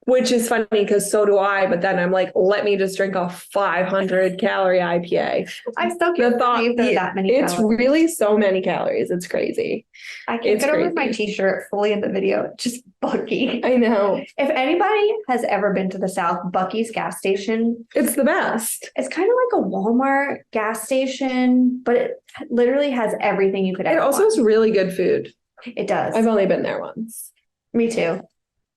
Which is funny because so do I, but then I'm like, let me just drink a 500 calorie IPA. I still can't believe there are that many It's calories. really so many calories. It's crazy. I can't It's get over my crazy. t-shirt fully in the video. It's just Bucky. I know. If anybody has ever been to the South, Bucky's gas station, It's the best. it's kind of like a Walmart gas station, but it literally has everything you could It ever also want. has really good food. It does. I've only been there once. Me too.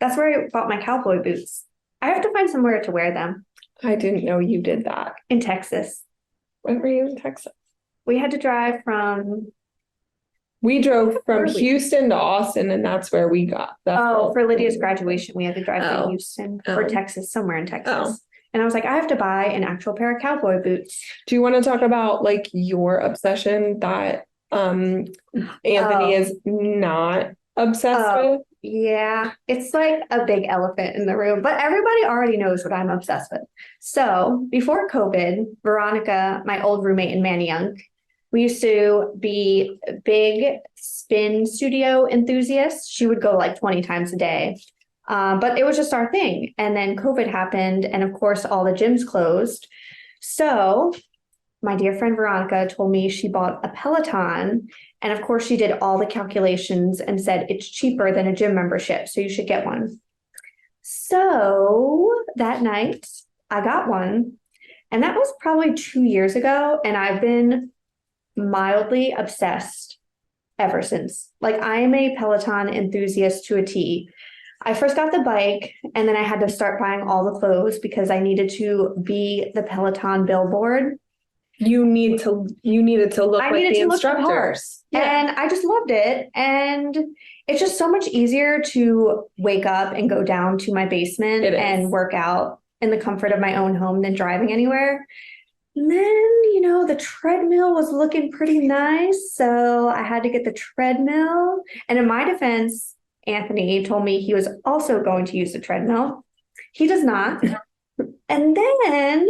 That's where I bought my cowboy boots. I have to find somewhere to wear them I didn't know you did that. in Texas. When were you in Texas? We had to drive from, We drove from Early. Houston to Austin, and that's where we got the. for Lydia's graduation, we had to drive Oh. from Houston or Oh. Texas, somewhere in Texas. Oh. And I was like, I have to buy an actual pair of cowboy boots. Do you want to talk about like your obsession that Anthony is not obsessed Oh. with? Yeah, it's like a big elephant in the room, but everybody already knows what I'm obsessed with. So before COVID, Veronica, my old roommate in Manayunk, we used to be big spin studio enthusiasts. She would go like 20 times a day. But it was just our thing. And then COVID happened, and of course, all the gyms closed. So my dear friend Veronica told me she bought a Peloton. And of course, she did all the calculations and said it's cheaper than a gym membership. So you should get one. So that night, I got one. And that was probably 2 years ago. And I've been mildly obsessed ever since. Like, I am a Peloton enthusiast to a T. I first got the bike, and then I had to start buying all the clothes because I needed to be the Peloton billboard. You needed to look I like needed the to look the part. instructors. And I just loved it. And it's just so much easier to wake up and go down to my basement It is. and work out in the comfort of my own home than driving anywhere. And then, the treadmill was looking pretty nice. So I had to get the treadmill. And in my defense, Anthony told me he was also going to use the treadmill. He does not. And then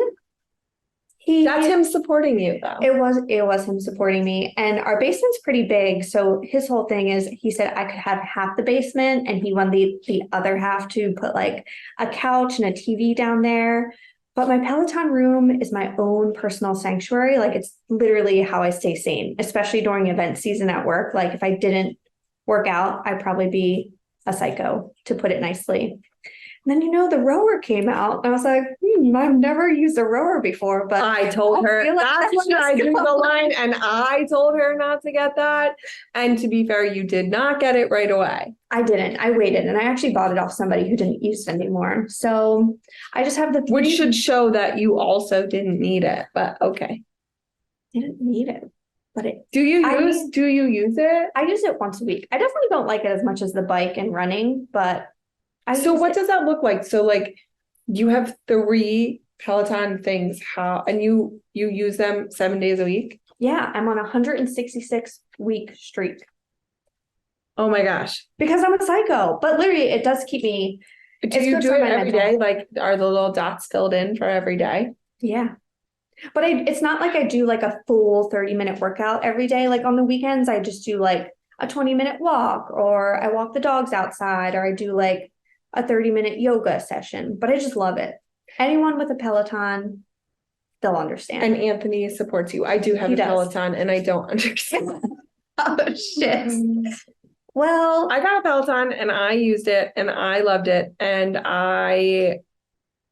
That's him supporting you, though. it was him supporting me. And our basement's pretty big. So his whole thing is he said I could have half the basement and he wanted the other half to put like a couch and a TV down there. But my Peloton room is my own personal sanctuary. Like, it's literally how I stay sane, especially during event season at work. Like, if I didn't work out, I'd probably be a psycho, to put it nicely. And then, the rower came out. And I was like, I've never used a rower before, but I told I her feel like that's that's when I just drew the going. line, and I told her not to get that. And to be fair, you did not get it right away. I didn't. I waited, and I actually bought it off somebody who didn't use it anymore. So I just have the Which three. should show that you also didn't need it, but okay. Didn't need it, but Do you use it? I use it once a week. I definitely don't like it as much as the bike and running, but So use what it. does that look like? So like you have 3 Peloton things, and you use them 7 days a week? Yeah, I'm on a 166 week streak. Oh my gosh. because I'm a psycho. But literally, it does keep me. Do It's you good do for it my every mental day? health. Like, are the little dots filled in for every day? Yeah. But it's not like I do like a full 30-minute workout every day. Like on the weekends, I just do like a 20-minute walk, or I walk the dogs outside, or I do like a 30-minute yoga session. But I just love it. Anyone with a Peloton, they'll understand. And Anthony supports you. I do have He a does. Peloton and I don't understand. Oh, shit. Well, I got a Peloton and I used it and I loved it. And I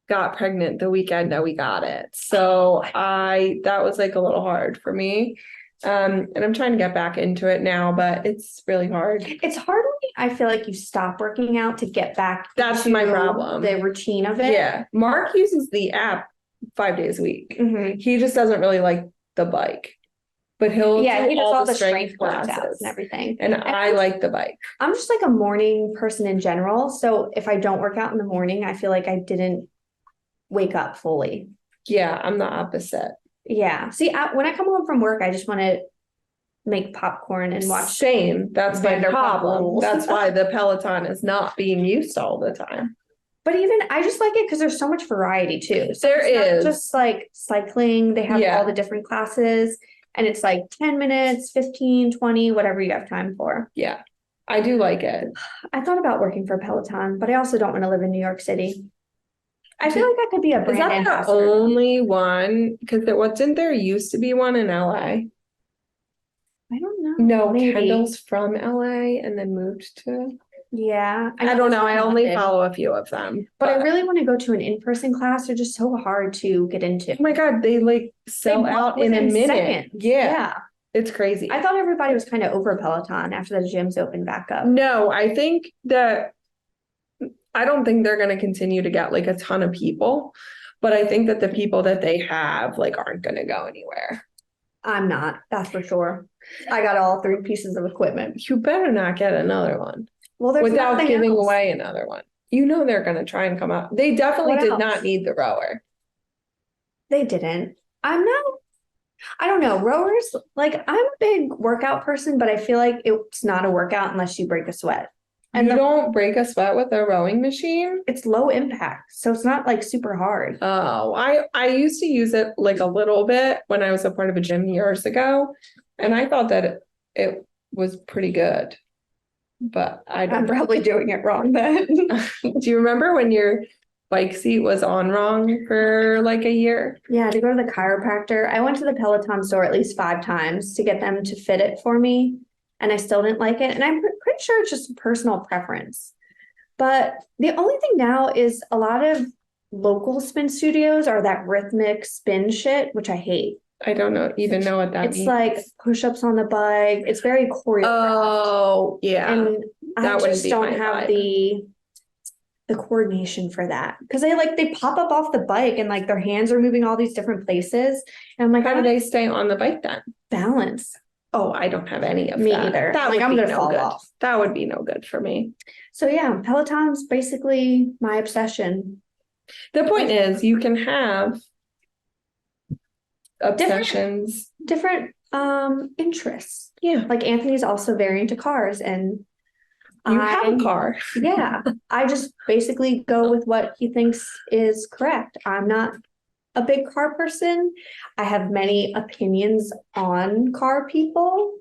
got pregnant the weekend that we got it. So that was like a little hard for me. And I'm trying to get back into it now, but it's really hard. it's hard when I feel like you stop working out to get back That's to my problem. the routine of it. Yeah. Mark uses the app 5 days a week. Mhm. He just doesn't really like the bike, but he'll Yeah, do he does all the strength strength workouts classes. and everything. And I like the bike. I'm just like a morning person in general. So if I don't work out in the morning, I feel like I didn't wake up fully. Yeah, I'm the opposite. Yeah. See, when I come home from work, I just want to make popcorn and watch. Same. That's my Vanderpump problem. Rules. That's why the Peloton is not being used all the time. But even I just like it because there's so much variety too. So There it's not is. just like cycling. They have Yeah. all the different classes, and it's like 10 minutes, 15, 20, whatever you have time for. Yeah, I do like it. I thought about working for Peloton, but I also don't want to live in New York City. I feel like I could be a Is brand that the ambassador. only one? Because wasn't there used to be one in LA? I don't know. No, Maybe. Kendall's from LA and then moved to. Yeah. I don't know. I only London. follow a few of them. But I really want to go to an in-person class. They're just so hard to get into. Oh my God, they like sell They out book in a within minute. seconds. Yeah, it's crazy. I thought everybody was kind of over Peloton after the gyms opened back up. No, I don't think they're going to continue to get like a ton of people, but I think that the people that they have like aren't going to go anywhere. I'm not, that's for sure. I got all 3 pieces of equipment. You better not get another one Well, there's without nothing giving else. away another one. You know they're going to try and come out. They definitely What did else? not need the rower. They didn't. I don't know. Rowers, like I'm a big workout person, but I feel like it's not a workout unless you break a sweat. And you don't break a sweat with a rowing machine? It's low impact, so it's not like super hard. Oh, I used to use it like a little bit when I was a part of a gym years ago, and I thought that it was pretty good. But I'm probably doing it wrong then. Do you remember when your bike seat was on wrong for like a year? Yeah, to go to the chiropractor. I went to the Peloton store at least 5 times to get them to fit it for me, and I still didn't like it. And I'm pretty sure it's just a personal preference. But the only thing now is a lot of local spin studios are that rhythmic spin shit, which I hate. I don't even know what that It's means. like push-ups on the bike. It's very choreographed. Oh, yeah. And I That wouldn't just be don't my have vibe. the coordination for that. Because they pop up off the bike and like their hands are moving all these different places. And I'm like, How do they stay on the bike then? balance? Oh, I don't have any of Me that. either. That Like, would I'm be gonna no fall good. off. That would be no good for me. So yeah, Peloton's basically my obsession. The point is, you can have obsessions. Different interests. Yeah. Like Anthony's also very into cars, and You have a car. Yeah. I just basically go with what he thinks is correct. I'm not a big car person. I have many opinions on car people.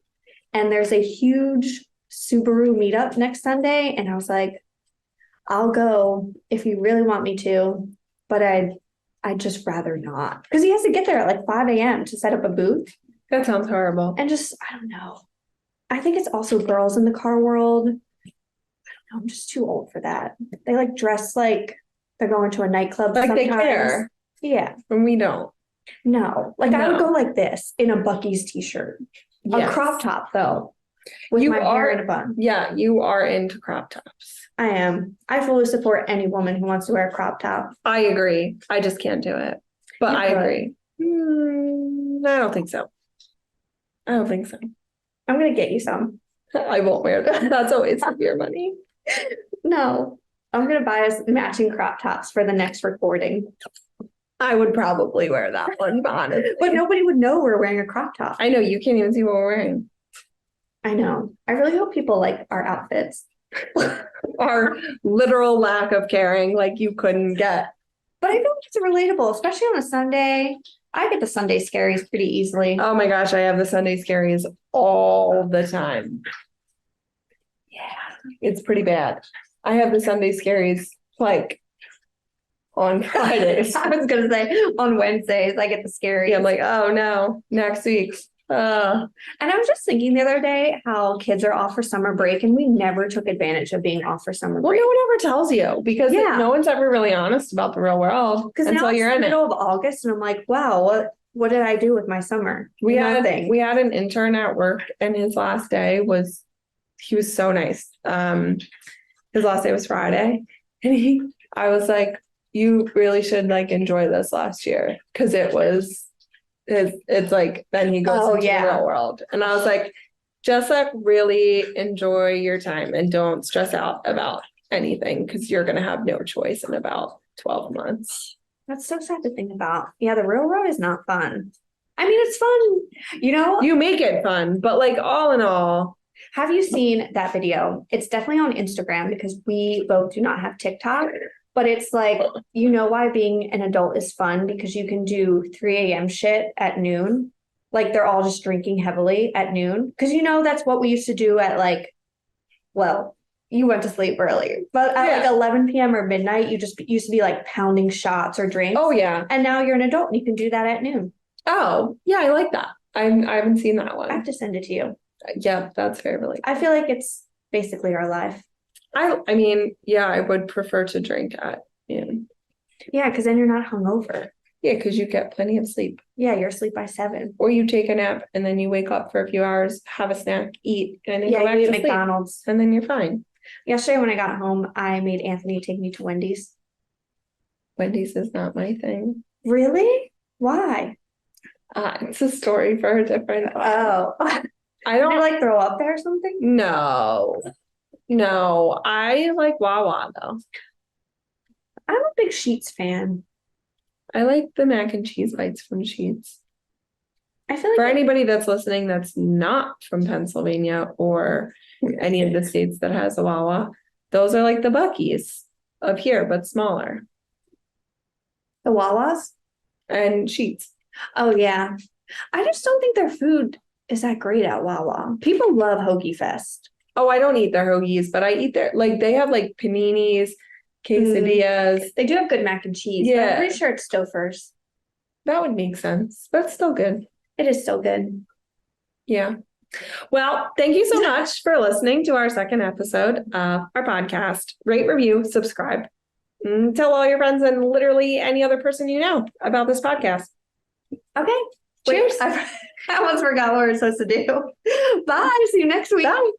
And there's a huge Subaru meetup next Sunday. And I was like, I'll go if you really want me to, but I'd just rather not. Because he has to get there at like 5 a.m. to set up a booth. That sounds horrible. And just, I don't know. I think it's also girls in the car world. I don't know, I'm just too old for that. They like dress like they're going to a nightclub Like sometimes. they care. Yeah. And we don't. No. Like I would No. go like this in a Buc-ee's t-shirt. Yes. A crop top though. With You my are- hair in a bun. Yeah, you are into crop tops. I am. I fully support any woman who wants to wear a crop top. I agree. I just can't do it. But You I could. agree. I don't think so. I don't think so. I'm gonna get you some. I won't wear that. That's a waste of your money. No. I'm gonna buy us matching crop tops for the next recording. I would probably wear that one, honestly. But nobody would know we're wearing a crop top. I know you can't even see what we're wearing. I know. I really hope people like our outfits. Our literal lack of caring, like you couldn't get. But I feel like it's relatable, especially on a Sunday. I get the Sunday scaries pretty easily. Oh my gosh, I have the Sunday scaries all the time. Yeah. It's pretty bad. I have the Sunday scaries like on Fridays. I was gonna say on Wednesdays I get the scaries. Yeah, I'm like, oh no, next week. And I was just thinking the other day how kids are off for summer break and we never took advantage of being off for summer Well, break. no one ever tells you because Yeah. no one's ever really honest about the real world Because now until it's you're the in it. middle of August and I'm like, wow, what did I do with my summer? Nothing. We had an intern at work and his last day was he was so nice. His last day was Friday and I was like, you really should like enjoy this last year because it's like then he goes into the real world. And I was like, just like really enjoy your time and don't stress out about anything because you're gonna have no choice in about 12 months. That's so sad to think about. Yeah, the real world is not fun. I mean, it's fun, You make it fun, but like all in all, Have you seen that video? It's definitely on Instagram because we both do not have TikTok, but it's like, why being an adult is fun because you can do 3 a.m. shit at noon. Like they're all just drinking heavily at noon. Because that's what we used to do at you went to sleep early, but at like 11 p.m. or midnight, you just used to be like pounding shots or drinks. Oh, yeah. And now you're an adult and you can do that at noon. Oh, yeah, I like that. I haven't seen that I one. have to send it to you. Yeah, that's very really. I feel like it's basically our life. I mean, yeah, I would prefer to drink at noon. Yeah, because then you're not hungover. Yeah, because you get plenty of sleep. Yeah, you're asleep by 7. Or you take a nap and then you wake up for a few hours, have a snack, eat, and then go back you to eat sleep. McDonald's. And then you're fine. Yesterday when I got home, I made Anthony take me to Wendy's. Wendy's is not my thing. Really? Why? It's a story for a different. Oh. I don't Did I like throw up there or something? No. I like Wawa though. I'm a big Sheetz fan. I like the mac and cheese bites from Sheetz. I feel For like anybody that's listening that's not from Pennsylvania or any of the states that has a Wawa, those are like the Buc-ee's of here, but smaller. the Wawas. And Sheetz. Oh yeah. I just don't think their food is that great at Wawa. People love Hoagie Fest. Oh, I don't eat their hoagies, but I eat their they have like paninis, quesadillas. They do have good mac and cheese. But I'm pretty sure it's Stouffer's. That would make sense, but it's still good. It is so good. Yeah. Well, thank you so much for listening to our second episode of our podcast. Rate, review, subscribe. Tell all your friends and literally any other person you know about this podcast. Okay. Cheers. I almost forgot what we were supposed to do. Bye. See you next week. Bye.